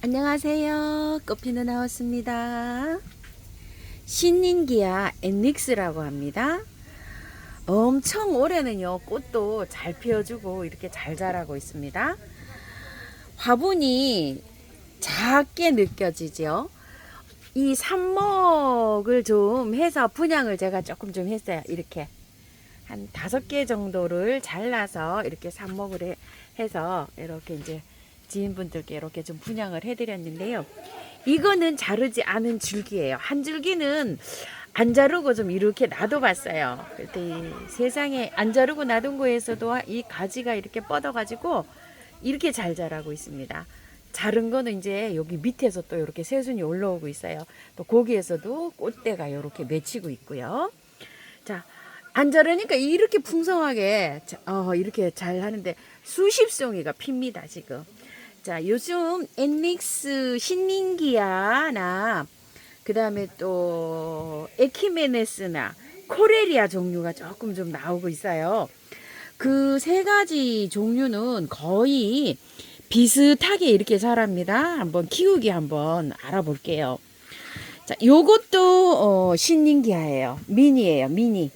안녕하세요. 꽃피는 하우스입니다. 신인기아 엔닉스라고 합니다. 엄청 올해는요, 꽃도 잘 피어주고 이렇게 잘 자라고 있습니다. 화분이 작게 느껴지죠. 이 삽목을 좀 해서 분양을 제가 조금 좀 했어요. 이렇게 한 5개 정도를 잘라서 이렇게 삽목을 해서 이렇게 이제 지인분들께 이렇게 좀 분양을 해드렸는데요. 이거는 자르지 않은 줄기예요. 한 줄기는 안 자르고 좀 이렇게 놔둬봤어요. 그때 세상에 안 자르고 놔둔 거에서도 이 가지가 이렇게 뻗어가지고 이렇게 잘 자라고 있습니다. 자른 거는 이제 여기 밑에서 또 이렇게 새순이 올라오고 있어요. 또 거기에서도 꽃대가 이렇게 맺히고 있고요. 자, 안 자르니까 이렇게 풍성하게 이렇게 잘 하는데 수십 송이가 핍니다 지금. 자, 요즘 엔닉스 신닌기아나 그 다음에 또 에키메네스나 코레리아 종류가 조금 좀 나오고 있어요. 그 세 가지 종류는 거의 비슷하게 이렇게 자랍니다. 한번 키우기 한번 알아볼게요. 자, 요것도 신닌기아예요. 미니예요, 미니.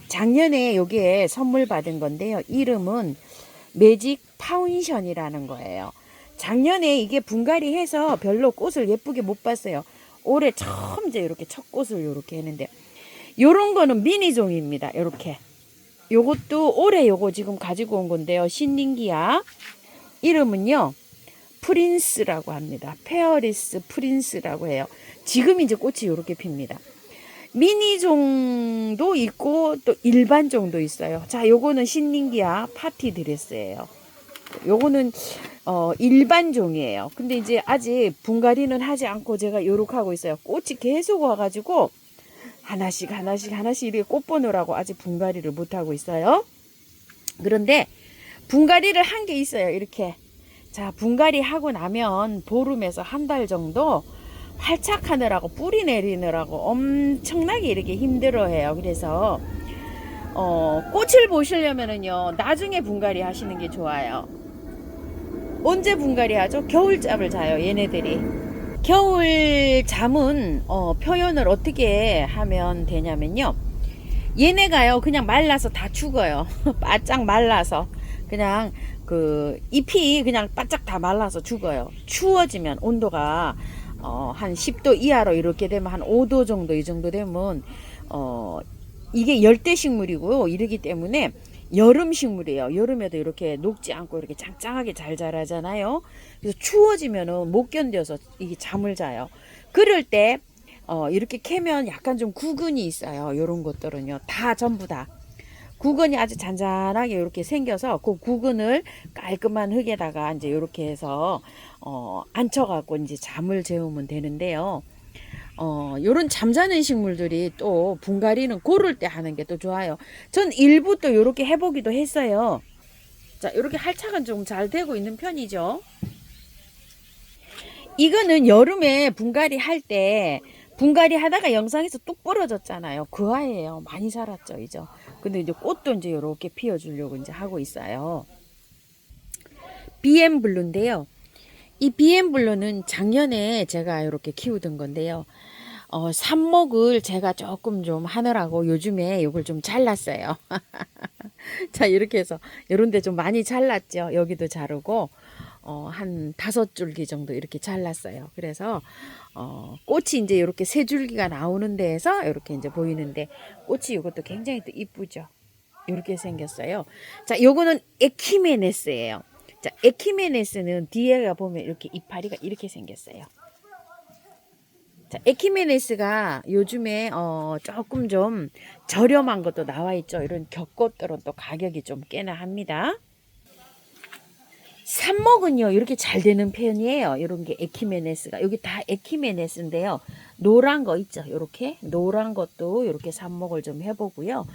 작년에 요게 선물 받은 건데요. 이름은 매직 파운션이라는 거예요. 작년에 이게 분갈이 해서 별로 꽃을 예쁘게 못 봤어요. 올해 처음 이제 이렇게 첫 꽃을 이렇게 했는데, 요런 거는 미니종입니다. 이렇게. 요것도 올해 요거 지금 가지고 온 건데요. 신닌기아. 이름은요, 프린스라고 합니다. 페어리스 프린스라고 해요. 지금 이제 꽃이 이렇게 핍니다. 미니종도 있고 또 일반종도 있어요. 자, 요거는 신닌기아 파티 드레스예요. 요거는 일반종이에요. 근데 이제 아직 분갈이는 하지 않고 제가 요렇게 하고 있어요. 꽃이 계속 와가지고 하나씩 이렇게 꽃 보느라고 아직 분갈이를 못 하고 있어요. 그런데 분갈이를 한 게 있어요. 이렇게. 자, 분갈이 하고 나면 보름에서 한 달 정도 활착하느라고 뿌리 내리느라고 엄청나게 이렇게 힘들어해요. 그래서 꽃을 보시려면은요, 나중에 분갈이 하시는 게 좋아요. 언제 분갈이 하죠? 겨울잠을 자요, 얘네들이. 겨울 잠은 표현을 어떻게 하면 되냐면요, 얘네가요 그냥 말라서 다 죽어요. 바짝 말라서 그냥 그 잎이 그냥 바짝 다 말라서 죽어요. 추워지면 온도가 한 10도 이하로 이렇게 되면 한 5도 정도 이 정도 되면 이게 열대 식물이고요. 이러기 때문에 여름 식물이에요. 여름에도 이렇게 녹지 않고 이렇게 짱짱하게 잘 자라잖아요. 그래서 추워지면은 못 견뎌서 이게 잠을 자요. 그럴 때 이렇게 캐면 약간 좀 구근이 있어요. 요런 것들은요. 다 전부 다. 구근이 아주 잔잔하게 이렇게 생겨서 그 구근을 깔끔한 흙에다가 이제 이렇게 해서 앉혀갖고 이제 잠을 재우면 되는데요. 요런 잠자는 식물들이 또 분갈이는 고를 때 하는 게 또 좋아요. 전 일부 또 요렇게 해보기도 했어요. 자, 요렇게 활착은 좀 잘 되고 있는 편이죠. 이거는 여름에 분갈이 할 때 분갈이 하다가 영상에서 뚝 부러졌잖아요. 그 아이예요. 많이 자랐죠, 이제. 근데 이제 꽃도 이제 요렇게 피워주려고 이제 하고 있어요. BM 블루인데요. 이 BM 블루는 작년에 제가 이렇게 키우던 건데요. 삽목을 제가 조금 좀 하느라고 요즘에 이걸 좀 잘랐어요. 자, 이렇게 해서 이런 데 좀 많이 잘랐죠. 여기도 자르고 한 5줄기 정도 이렇게 잘랐어요. 그래서 꽃이 이제 이렇게 3줄기가 나오는 데에서 이렇게 이제 보이는데, 꽃이 이것도 굉장히 또 이쁘죠. 이렇게 생겼어요. 자, 요거는 에키메네스예요. 자, 에키메네스는 뒤에가 보면 이렇게 이파리가 이렇게 생겼어요. 자, 에키메네스가 요즘에 조금 좀 저렴한 것도 나와 있죠. 이런 겹꽃들은 또 가격이 좀 꽤나 합니다. 삽목은요 이렇게 잘 되는 편이에요. 이런 게 에키메네스가, 여기 다 에키메네스인데요. 노란 거 있죠. 이렇게 노란 것도 이렇게 삽목을 좀 해보고요.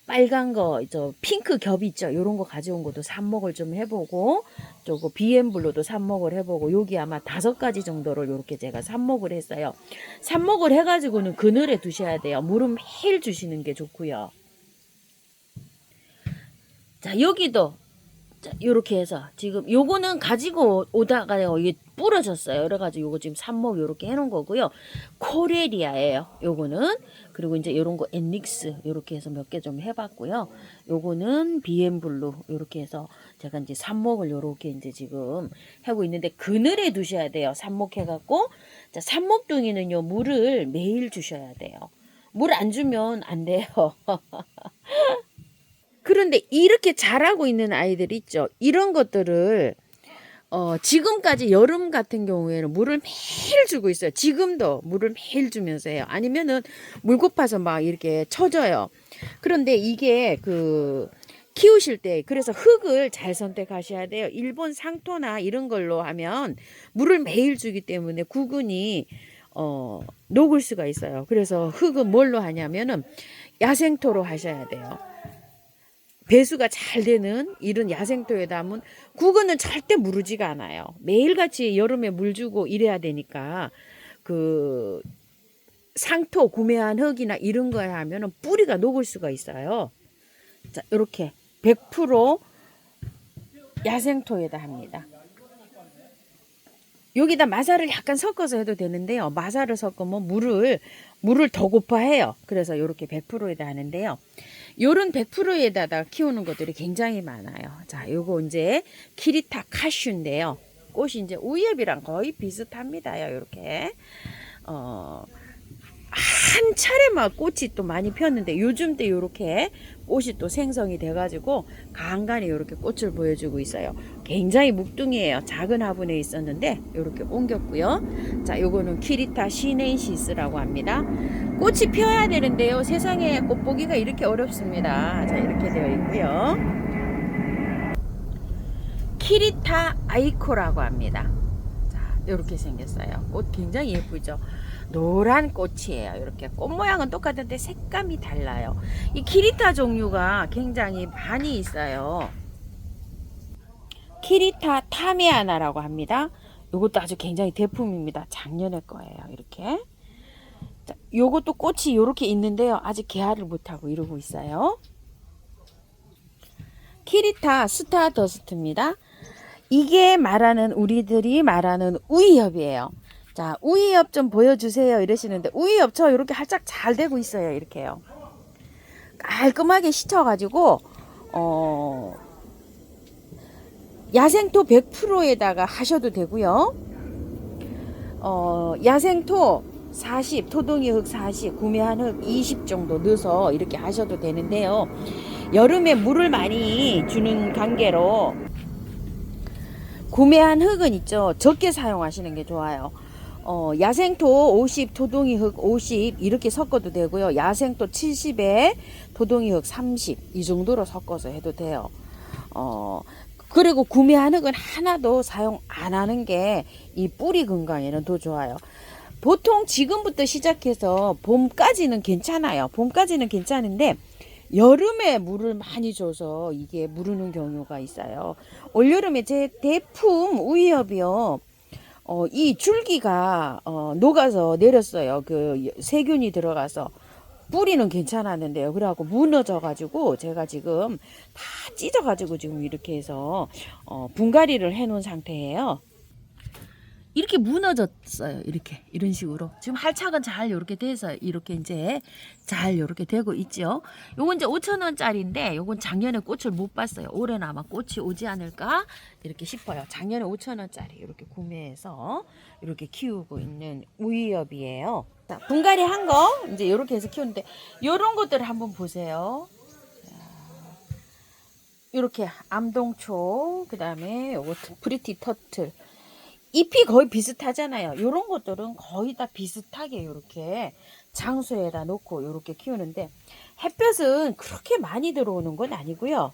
빨간 거, 핑크 겹 있죠. 이런 거 가져온 것도 삽목을 좀 해보고, 저거 BM 블루도 삽목을 해보고, 여기 아마 5가지 정도를 이렇게 제가 삽목을 했어요. 삽목을 해가지고는 그늘에 두셔야 돼요. 물은 매일 주시는 게 좋고요. 자, 여기도 자, 요렇게 해서 지금 요거는 가지고 오다가요 이게 부러졌어요. 그래가지고 요거 지금 삽목 요렇게 해놓은 거고요. 코레리아예요. 요거는. 그리고 이제 요런 거 엔닉스 요렇게 해서 몇 개 좀 해봤고요. 요거는 비엔블루 요렇게 해서 제가 이제 삽목을 요렇게 이제 지금 하고 있는데 그늘에 두셔야 돼요. 삽목해갖고. 자, 삽목둥이는요 물을 매일 주셔야 돼요. 물 안 주면 안 돼요. 그런데 이렇게 자라고 있는 아이들 있죠. 이런 것들을 지금까지 여름 같은 경우에는 물을 매일 주고 있어요. 지금도 물을 매일 주면서 해요. 아니면은 물 고파서 막 이렇게 처져요. 그런데 이게 키우실 때 그래서 흙을 잘 선택하셔야 돼요. 일본 상토나 이런 걸로 하면 물을 매일 주기 때문에 구근이 녹을 수가 있어요. 그래서 흙은 뭘로 하냐면은 야생토로 하셔야 돼요. 배수가 잘 되는 이런 야생토에 담은 구근은 절대 무르지가 않아요. 매일같이 여름에 물 주고 이래야 되니까 상토 구매한 흙이나 이런 거에 하면은 뿌리가 녹을 수가 있어요. 자, 이렇게 100% 야생토에다 합니다. 여기다 마사를 약간 섞어서 해도 되는데요. 마사를 섞으면 물을 더 고파해요. 그래서 이렇게 100%에다 하는데요. 요런 100%에다가 키우는 것들이 굉장히 많아요. 자, 요거 이제 키리타 카슈인데요. 꽃이 이제 우엽이랑 거의 비슷합니다요. 요렇게. 한 차례만 꽃이 또 많이 폈는데 요즘 때 요렇게 꽃이 또 생성이 돼가지고 간간히 요렇게 꽃을 보여주고 있어요. 굉장히 묵둥이에요. 작은 화분에 있었는데 요렇게 옮겼고요. 자, 요거는 키리타 시넨시스라고 합니다. 꽃이 피어야 되는데요. 세상에 꽃 보기가 이렇게 어렵습니다. 자, 이렇게 되어 있고요. 키리타 아이코라고 합니다. 자, 이렇게 생겼어요. 꽃 굉장히 예쁘죠. 노란 꽃이에요. 이렇게 꽃 모양은 똑같은데 색감이 달라요. 이 키리타 종류가 굉장히 많이 있어요. 키리타 타메아나라고 합니다. 이것도 아주 굉장히 대품입니다. 작년에 거예요. 이렇게. 자, 요것도 꽃이 이렇게 있는데요. 아직 개화를 못하고 이러고 있어요. 키리타 스타더스트입니다. 이게 우리들이 말하는 우이엽이에요. 자, 우이엽 좀 보여주세요 이러시는데 우이엽 저 이렇게 활짝 잘 되고 있어요. 이렇게요. 깔끔하게 씻어가지고 야생토 100%에다가 하셔도 되고요. 야생토 40, 토동이 흙 40, 구매한 흙 20 정도 넣어서 이렇게 하셔도 되는데요. 여름에 물을 많이 주는 관계로 구매한 흙은 있죠. 적게 사용하시는 게 좋아요. 야생토 50, 토동이 흙 50 이렇게 섞어도 되고요. 야생토 70에 토동이 흙 30 이 정도로 섞어서 해도 돼요. 그리고 구매한 흙은 하나도 사용 안 하는 게 이 뿌리 건강에는 더 좋아요. 보통 지금부터 시작해서 봄까지는 괜찮아요. 봄까지는 괜찮은데 여름에 물을 많이 줘서 이게 무르는 경우가 있어요. 올여름에 제 대품 우이엽이요. 이 줄기가 녹아서 내렸어요. 세균이 들어가서 뿌리는 괜찮았는데요. 그래갖고 무너져 가지고 제가 지금 다 찢어 가지고 지금 이렇게 해서 분갈이를 해 놓은 상태예요. 이렇게 무너졌어요. 이런 식으로. 지금 할착은 잘 이렇게 돼서 이렇게 이제 잘 이렇게 되고 있죠. 요건 이제 5,000원짜리인데 요건 작년에 꽃을 못 봤어요. 올해는 아마 꽃이 오지 않을까 이렇게 싶어요. 작년에 5,000원짜리 이렇게 구매해서 이렇게 키우고 있는 우이엽이에요. 자, 분갈이 한 거 이제 이렇게 해서 키우는데 요런 것들을 한번 보세요. 이렇게 암동초, 그 다음에 요거 프리티 터틀. 잎이 거의 비슷하잖아요. 이런 것들은 거의 다 비슷하게 이렇게 장소에다 놓고 이렇게 키우는데 햇볕은 그렇게 많이 들어오는 건 아니고요.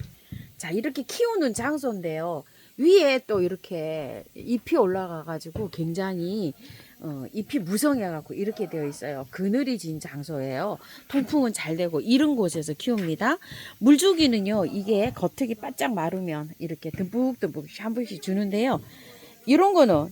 자, 이렇게 키우는 장소인데요. 위에 또 이렇게 잎이 올라가 가지고 굉장히 잎이 무성해 갖고 이렇게 되어 있어요. 그늘이 진 장소예요. 통풍은 잘 되고 이런 곳에서 키웁니다. 물주기는요. 이게 겉흙이 바짝 마르면 이렇게 듬뿍듬뿍 한 번씩 주는데요. 이런 거는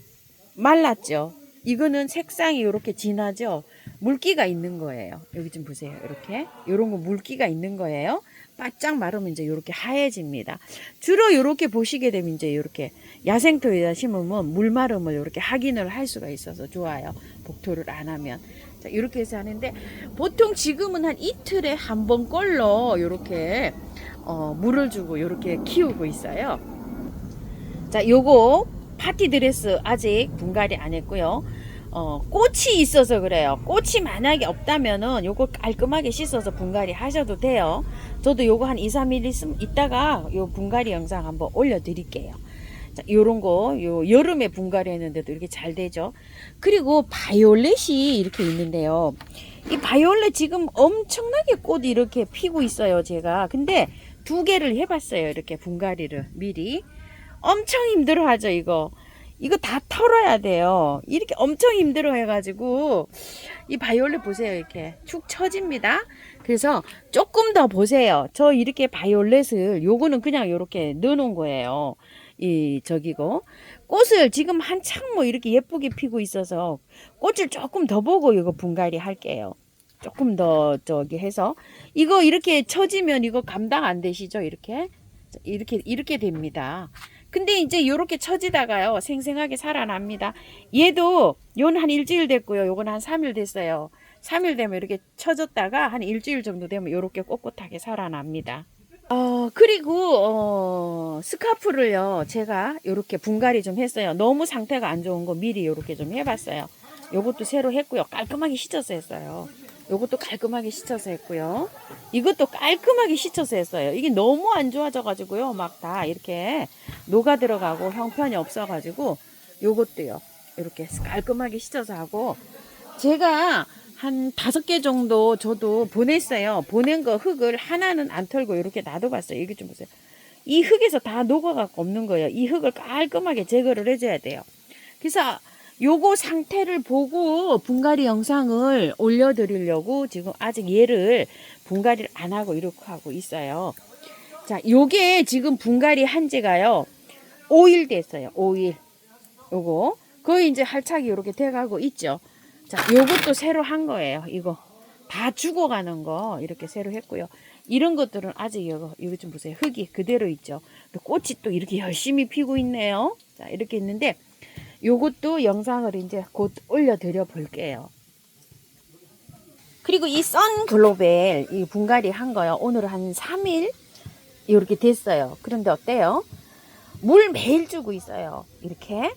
말랐죠. 이거는 색상이 이렇게 진하죠. 물기가 있는 거예요. 여기 좀 보세요. 이렇게 이런 거 물기가 있는 거예요. 바짝 마르면 이제 이렇게 하얘집니다. 주로 이렇게 보시게 되면 이제 이렇게 야생토에다 심으면 물 마름을 이렇게 확인을 할 수가 있어서 좋아요. 복토를 안 하면. 자, 이렇게 해서 하는데 보통 지금은 한 이틀에 한 번꼴로 이렇게 물을 주고 이렇게 키우고 있어요. 자, 요거 파티 드레스 아직 분갈이 안 했고요. 꽃이 있어서 그래요. 꽃이 만약에 없다면은 요거 깔끔하게 씻어서 분갈이 하셔도 돼요. 저도 요거 한 2, 3일 있다가 요 분갈이 영상 한번 올려드릴게요. 자, 요런 거, 요 여름에 분갈이 했는데도 이렇게 잘 되죠. 그리고 바이올렛이 이렇게 있는데요. 이 바이올렛 지금 엄청나게 꽃이 이렇게 피고 있어요, 제가. 근데 2개를 해봤어요. 이렇게 분갈이를 미리. 엄청 힘들어 하죠, 이거. 이거 다 털어야 돼요. 이렇게 엄청 힘들어 해가지고 이 바이올렛 보세요. 이렇게 축 처집니다. 그래서 조금 더 보세요. 저 이렇게 바이올렛을 요거는 그냥 이렇게 넣어놓은 거예요. 이 저기고 꽃을 지금 한창 뭐 이렇게 예쁘게 피고 있어서 꽃을 조금 더 보고 이거 분갈이 할게요. 조금 더 저기 해서 이거 이렇게 처지면 이거 감당 안 되시죠? 이렇게 됩니다. 근데 이제 요렇게 처지다가요 생생하게 살아납니다. 얘도 요는 한 일주일 됐고요. 요건 한 3일 됐어요. 3일 되면 이렇게 처졌다가 한 일주일 정도 되면 요렇게 꼿꼿하게 살아납니다. 그리고 스카프를요 제가 요렇게 분갈이 좀 했어요. 너무 상태가 안 좋은 거 미리 요렇게 좀 해봤어요. 요것도 새로 했고요. 깔끔하게 씻어서 했어요. 요것도 깔끔하게 씻어서 했고요. 이것도 깔끔하게 씻어서 했어요. 이게 너무 안 좋아져 가지고요. 막 다 이렇게 녹아 들어가고 형편이 없어 가지고 요것도요. 이렇게 깔끔하게 씻어서 하고 제가 한 5개 정도 저도 보냈어요. 보낸 거 흙을 하나는 안 털고 이렇게 놔둬봤어요. 이게 좀 보세요. 이 흙에서 다 녹아갖고 없는 거예요. 이 흙을 깔끔하게 제거를 해줘야 돼요. 그래서 요거 상태를 보고 분갈이 영상을 올려드리려고 지금 아직 얘를 분갈이를 안 하고 이렇게 하고 있어요. 자, 요게 지금 분갈이 한 지가요 5일 됐어요. 5일. 요거 거의 이제 할착이 이렇게 돼가고 있죠. 자, 요것도 새로 한 거예요. 이거 다 죽어가는 거 이렇게 새로 했고요. 이런 것들은 아직 이거 좀 보세요. 흙이 그대로 있죠. 꽃이 또 이렇게 열심히 피고 있네요. 자, 이렇게 있는데 요것도 영상을 이제 곧 올려드려 볼게요. 그리고 이 선글로벨 이 분갈이 한 거요. 오늘 한 3일 이렇게 됐어요. 그런데 어때요? 물 매일 주고 있어요. 이렇게.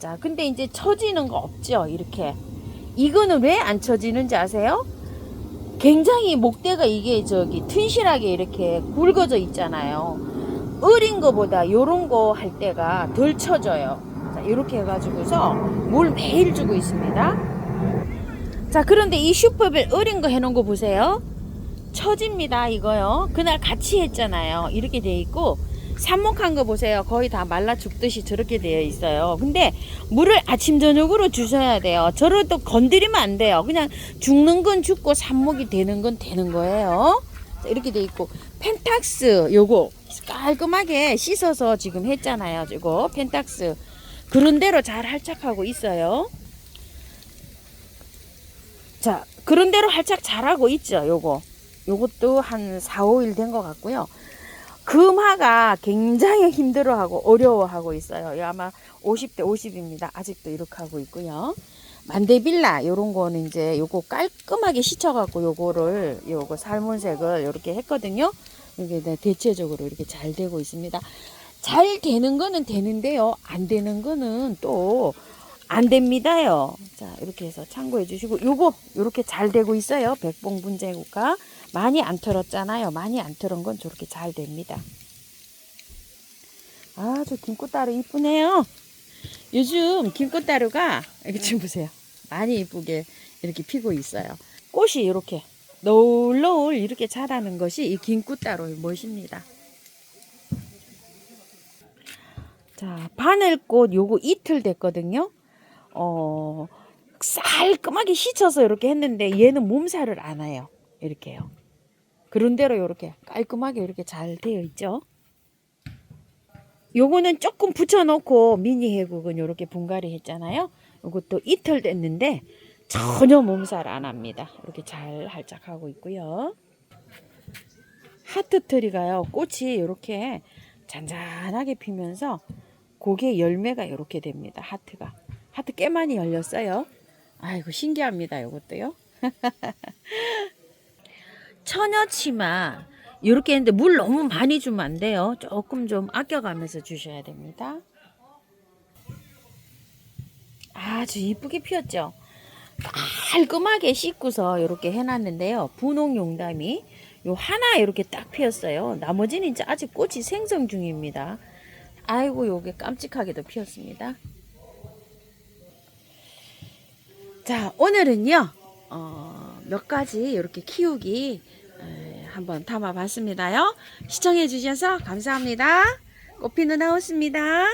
자, 근데 이제 처지는 거 없죠. 이렇게. 이거는 왜 안 처지는지 아세요? 굉장히 목대가 이게 튼실하게 이렇게 굵어져 있잖아요. 어린 거보다 요런 거 할 때가 덜 처져요. 자, 이렇게 해가지고서 물 매일 주고 있습니다. 자, 그런데 이 슈퍼벨 어린 거 해놓은 거 보세요. 처집니다, 이거요. 그날 같이 했잖아요. 이렇게 돼 있고, 삽목한 거 보세요. 거의 다 말라 죽듯이 저렇게 되어 있어요. 근데 물을 아침 저녁으로 주셔야 돼요. 저를 또 건드리면 안 돼요. 그냥 죽는 건 죽고 삽목이 되는 건 되는 거예요. 자, 이렇게 돼 있고, 펜탁스 요거 깔끔하게 씻어서 지금 했잖아요. 이거 펜탁스 그런 대로 잘 활착하고 있어요. 자, 그런 대로 활착 잘하고 있죠. 요것도 한 4, 5일 된 것 같고요. 금화가 굉장히 힘들어하고 어려워하고 있어요. 아마 50대 50입니다. 아직도 이렇게 하고 있고요. 만데빌라 요런 거는 이제 요거 깔끔하게 씻어갖고 요거 살몬색을 이렇게 했거든요. 이게 대체적으로 이렇게 잘 되고 있습니다. 잘 되는 거는 되는데요. 안 되는 거는 또 안 됩니다요. 자, 이렇게 해서 참고해 주시고 요거 요렇게 잘 되고 있어요. 백봉분재구가 많이 안 털었잖아요. 많이 안 털은 건 저렇게 잘 됩니다. 아주 김꽃다루 이쁘네요. 요즘 김꽃다루가 이렇게 지금 보세요. 많이 이쁘게 이렇게 피고 있어요. 꽃이 이렇게 노을노을 이렇게 자라는 것이 이 김꽃다루의 멋입니다. 자, 바늘꽃 요거 이틀 됐거든요. 깔끔하게 씻어서 이렇게 했는데 얘는 몸살을 안 와요. 이렇게요. 그런 대로 이렇게 깔끔하게 이렇게 잘 되어 있죠. 요거는 조금 붙여놓고 미니 해국은 이렇게 분갈이 했잖아요. 요것도 이틀 됐는데 전혀 몸살 안 합니다. 이렇게 잘 활짝하고 있고요. 하트트리가요. 꽃이 이렇게 잔잔하게 피면서 고개 열매가 이렇게 됩니다. 하트가. 하트 꽤 많이 열렸어요. 아이고 신기합니다. 이것도요. 처녀치마 이렇게 했는데 물 너무 많이 주면 안 돼요. 조금 좀 아껴가면서 주셔야 됩니다. 아주 이쁘게 피었죠. 깔끔하게 씻고서 이렇게 해놨는데요. 분홍용담이 요 하나 이렇게 딱 피었어요. 나머지는 이제 아직 꽃이 생성 중입니다. 아이고 요게 깜찍하게도 피었습니다. 자 오늘은요 몇 가지 이렇게 키우기 한번 담아 봤습니다요. 시청해 주셔서 감사합니다. 꽃피는 하우스입니다.